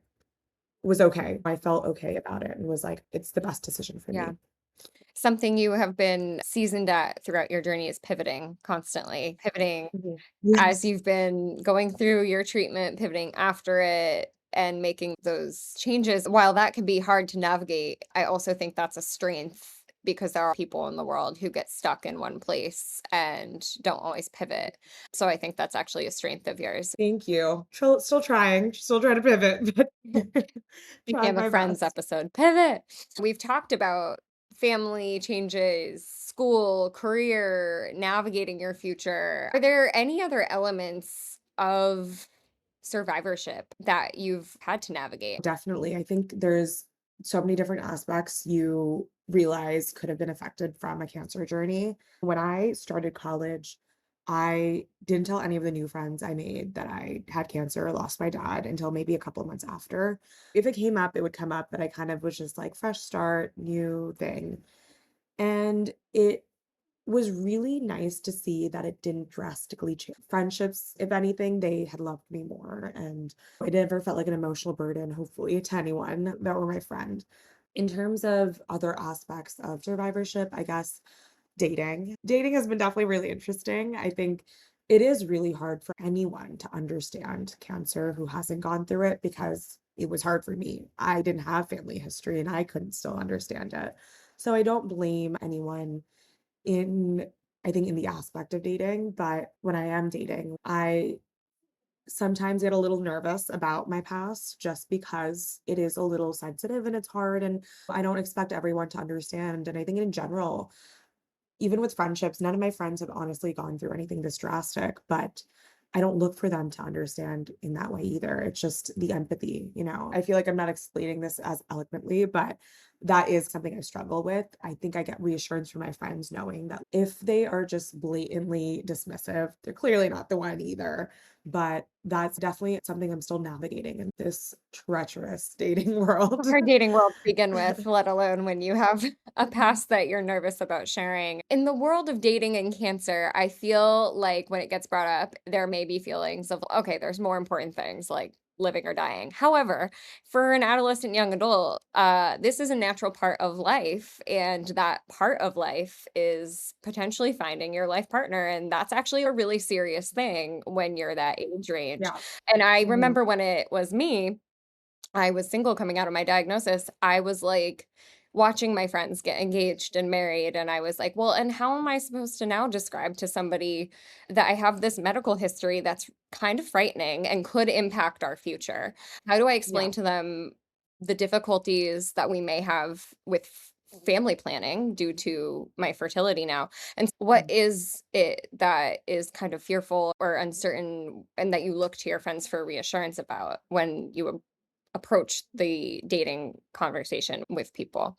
was okay. I felt okay about it and was like, it's the best decision for Yeah. me. Something you have been seasoned at throughout your journey is pivoting constantly, pivoting Mhm. as Yes. you've been going through your treatment, pivoting after it, and making those changes. While that can be hard to navigate, I also think that's a strength because there are people in the world who get stuck in one place and don't always pivot. So I think that's actually a strength of yours. Thank you. Still trying to pivot, but Speaking trying of a my Friends best. episode, pivot. We've talked about family changes, school, career, navigating your future. Are there any other elements of survivorship that you've had to navigate? Definitely. I think there's so many different aspects you realize could have been affected from a cancer journey. When I started college, I didn't tell any of the new friends I made that I had cancer or lost my dad until maybe a couple of months after. If it came up, it would come up, but I kind of was just like, fresh start, new thing. And it was really nice to see that it didn't drastically change friendships. If anything, they had loved me more, and it never felt like an emotional burden, hopefully, to anyone that were my friend. In terms of other aspects of survivorship, I guess dating. Dating has been definitely really interesting. I think it is really hard for anyone to understand cancer who hasn't gone through it, because it was hard for me. I didn't have family history and I couldn't still understand it. So I don't blame anyone in I think in the aspect of dating, but when I am dating, I sometimes get a little nervous about my past just because it is a little sensitive and it's hard, and I don't expect everyone to understand. And I think in general, even with friendships, none of my friends have honestly gone through anything this drastic, but I don't look for them to understand in that way either. It's just the empathy, you know. I feel like I'm not explaining this as eloquently, but that is something I struggle with. I think I get reassurance from my friends knowing that if they are just blatantly dismissive, they're clearly not the one either. But that's definitely something I'm still navigating in this treacherous dating world. Hard dating world to begin with, let alone when you have a past that you're nervous about sharing. In the world of dating and cancer, I feel like when it gets brought up, there may be feelings of, okay, there's more important things like living or dying. However, for an adolescent young adult, this is a natural part of life. And that part of life is potentially finding your life partner. And that's actually a really serious thing when you're that age range. Yeah. And I Mhm. remember when it was me, I was single coming out of my diagnosis, I was, like, watching my friends get engaged and married, and I was like, "Well, and how am I supposed to now describe to somebody that I have this medical history that's kind of frightening and could impact our future? How do I explain Yeah. to them the difficulties that we may have with family planning due to my fertility now? And what Mm. is it that is kind of fearful or uncertain and that you look to your friends for reassurance about when you approach the dating conversation with people?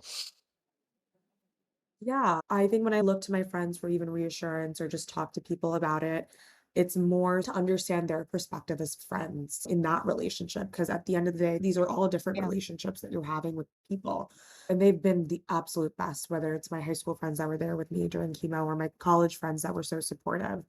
Yeah, I think when I look to my friends for even reassurance or just talk to people about it, it's more to understand their perspective as friends in that relationship. Because at the end of the day, these are all different Yeah. relationships that you're having with people. And they've been the absolute best, whether it's my high school friends that were there with me during chemo or my college friends that were so supportive.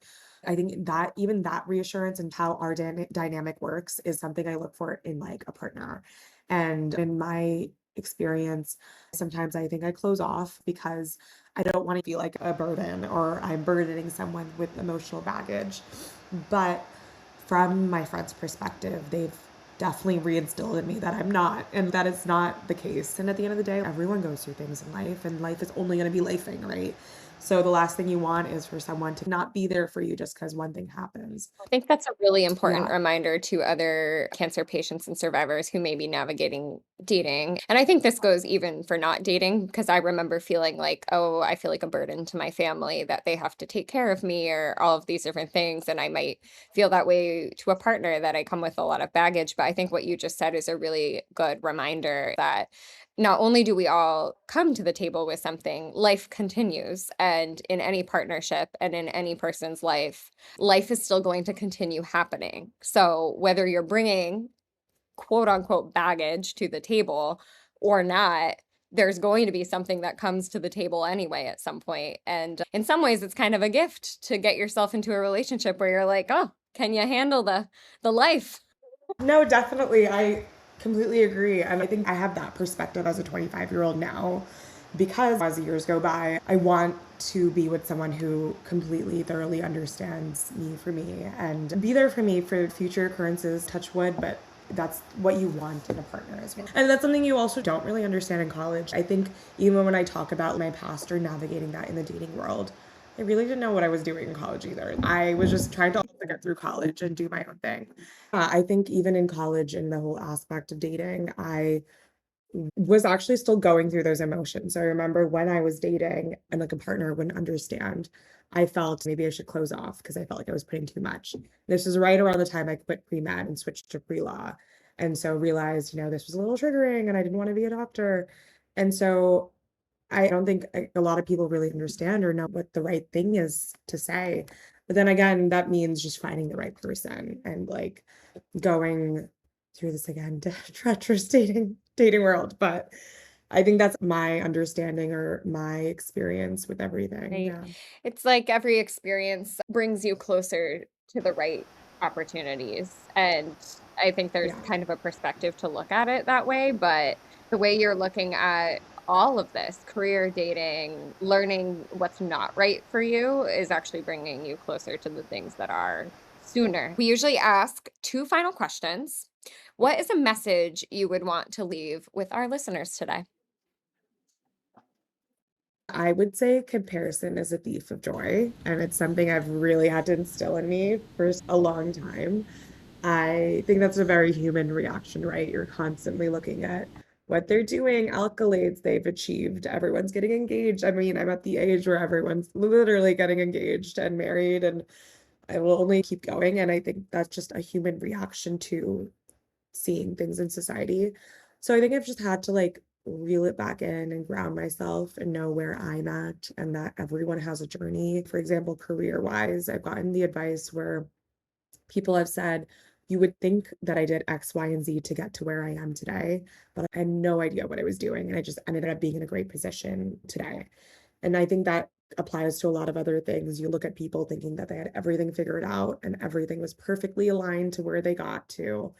I think that even that reassurance and how our dynamic works is something I look for in like a partner. And in my experience, sometimes I think I close off because I don't want to feel like a burden or I'm burdening someone with emotional baggage. But from my friend's perspective, they've definitely reinstilled in me that I'm not, and that is not the case. And at the end of the day, everyone goes through things in life, and life is only going to be lifing, right? So the last thing you want is for someone to not be there for you just because one thing happens. I think that's a really important Yeah. reminder to other cancer patients and survivors who may be navigating dating. And I think this goes even for not dating, because I remember feeling like, oh, I feel like a burden to my family that they have to take care of me or all of these different things. And I might feel that way to a partner, that I come with a lot of baggage. But I think what you just said is a really good reminder that not only do we all come to the table with something, life continues. And in any partnership and in any person's life, life is still going to continue happening. So whether you're bringing quote unquote baggage to the table or not, there's going to be something that comes to the table anyway at some point. And in some ways, it's kind of a gift to get yourself into a relationship where you're like, oh, can you handle the life? No, definitely. I completely agree. And I think I have that perspective as a 25-year-old now because as the years go by, I want to be with someone who completely, thoroughly understands me for me and be there for me for future occurrences, touch wood, but that's what you want in a partner as well. And that's something you also don't really understand in college. I think even when I talk about my past or navigating that in the dating world, I really didn't know what I was doing in college either. I was just trying to also get through college and do my own thing. I think even in college, in the whole aspect of dating, I was actually still going through those emotions. So I remember when I was dating and like a partner wouldn't understand, I felt maybe I should close off because I felt like I was putting too much. This was right around the time I quit pre-med and switched to pre-law. And so realized, this was a little triggering and I didn't want to be a doctor. And so I don't think a lot of people really understand or know what the right thing is to say. But then again, that means just finding the right person and like going through this again, treacherous dating world. But I think that's my understanding or my experience with everything. Right. Yeah. It's like every experience brings you closer to the right opportunities. And I think there's Yeah. kind of a perspective to look at it that way. But the way you're looking at all of this, career, dating, learning what's not right for you, is actually bringing you closer to the things that are sooner. We usually ask two final questions. What is a message you would want to leave with our listeners today? I would say comparison is a thief of joy, and it's something I've really had to instill in me for a long time. I think that's a very human reaction, right? You're constantly looking at what they're doing, accolades they've achieved. Everyone's getting engaged. I mean, I'm at the age where everyone's literally getting engaged and married, and I will only keep going. And I think that's just a human reaction to seeing things in society. So I think I've just had to like reel it back in and ground myself and know where I'm at and that everyone has a journey. For example, career wise, I've gotten the advice where people have said, you would think that I did X, Y, and Z to get to where I am today, but I had no idea what I was doing. And I just ended up being in a great position today. And I think that applies to a lot of other things. You look at people thinking that they had everything figured out and everything was perfectly aligned to where they got to.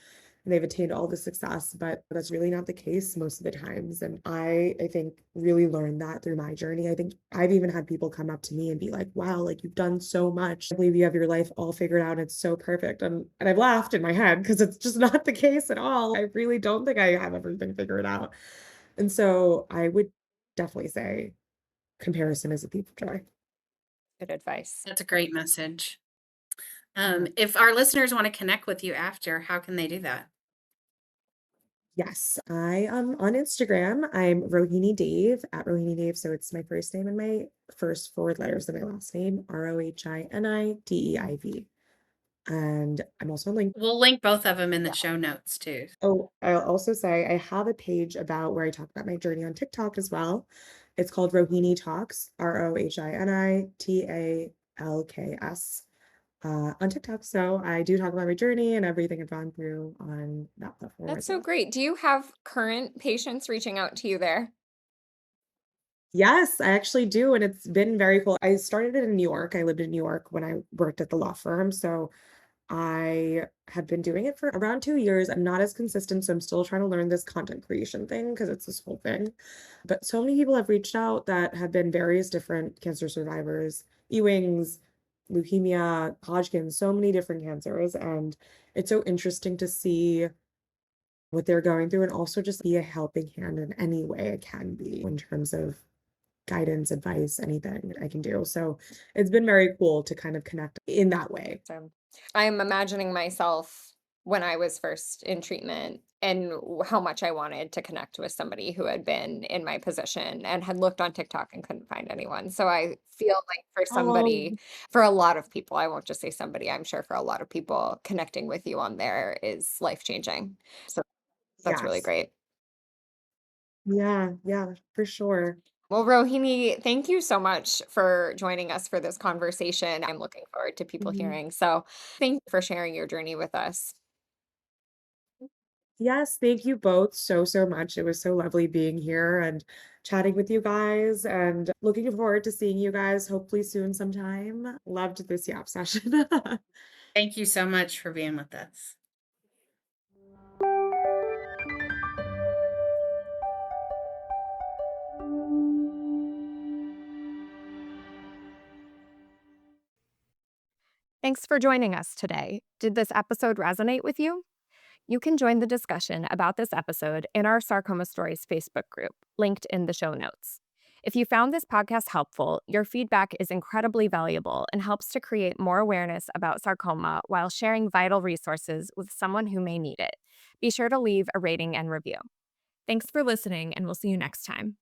And they've attained all the success, but that's really not the case most of the times. And I think really learned that through my journey. I think I've even had people come up to me and be like, wow, like you've done so much. I believe you have your life all figured out. It's so perfect. And I've laughed in my head because it's just not the case at all. I really don't think I have everything figured out. And so I would definitely say comparison is a thief of joy. Good advice. That's a great message. If our listeners want to connect with you after, how can they do that? Yes, I am on Instagram. I'm Rohini Dave at Rohini Dave. So it's my first name and my first four letters of my last name, Rohinideiv. And I'm also linked. We'll link both of them in the Yeah. show notes too. Oh, I'll also say I have a page about where I talk about my journey on TikTok as well. It's called Rohini Talks, Rohinitalks, on TikTok. So I do talk about my journey and everything I've gone through on that platform That's as so well. great. Do you have current patients reaching out to you there? Yes, I actually do, and it's been very cool. I started it in New York. I lived in New York when I worked at the law firm, so I have been doing it for around 2 years. I'm not as consistent, so I'm still trying to learn this content creation thing because it's this whole thing. But so many people have reached out that have been various different cancer survivors, Ewing's, leukemia, Hodgkin's, so many different cancers, and it's so interesting to see what they're going through and also just be a helping hand in any way it can be in terms of guidance, advice, anything I can do. So it's been very cool to kind of connect in that way. So I'm imagining myself when I was first in treatment and how much I wanted to connect with somebody who had been in my position and had looked on TikTok and couldn't find anyone. So I feel like for somebody, Oh, for a lot of people, I won't just say somebody, I'm sure for a lot of people, connecting with you on there is life changing. So that's really yes. great. Yeah, yeah, for sure. Well, Rohini, thank you so much for joining us for this conversation. I'm looking forward to people Mhm. hearing. So, thank you for sharing your journey with us. Yes, thank you both so, so much. It was so lovely being here and chatting with you guys and looking forward to seeing you guys hopefully soon sometime. Loved this yap session. Thank you so much for being with us. Thanks for joining us today. Did this episode resonate with you? You can join the discussion about this episode in our Sarcoma Stories Facebook group, linked in the show notes. If you found this podcast helpful, your feedback is incredibly valuable and helps to create more awareness about sarcoma while sharing vital resources with someone who may need it. Be sure to leave a rating and review. Thanks for listening, and we'll see you next time.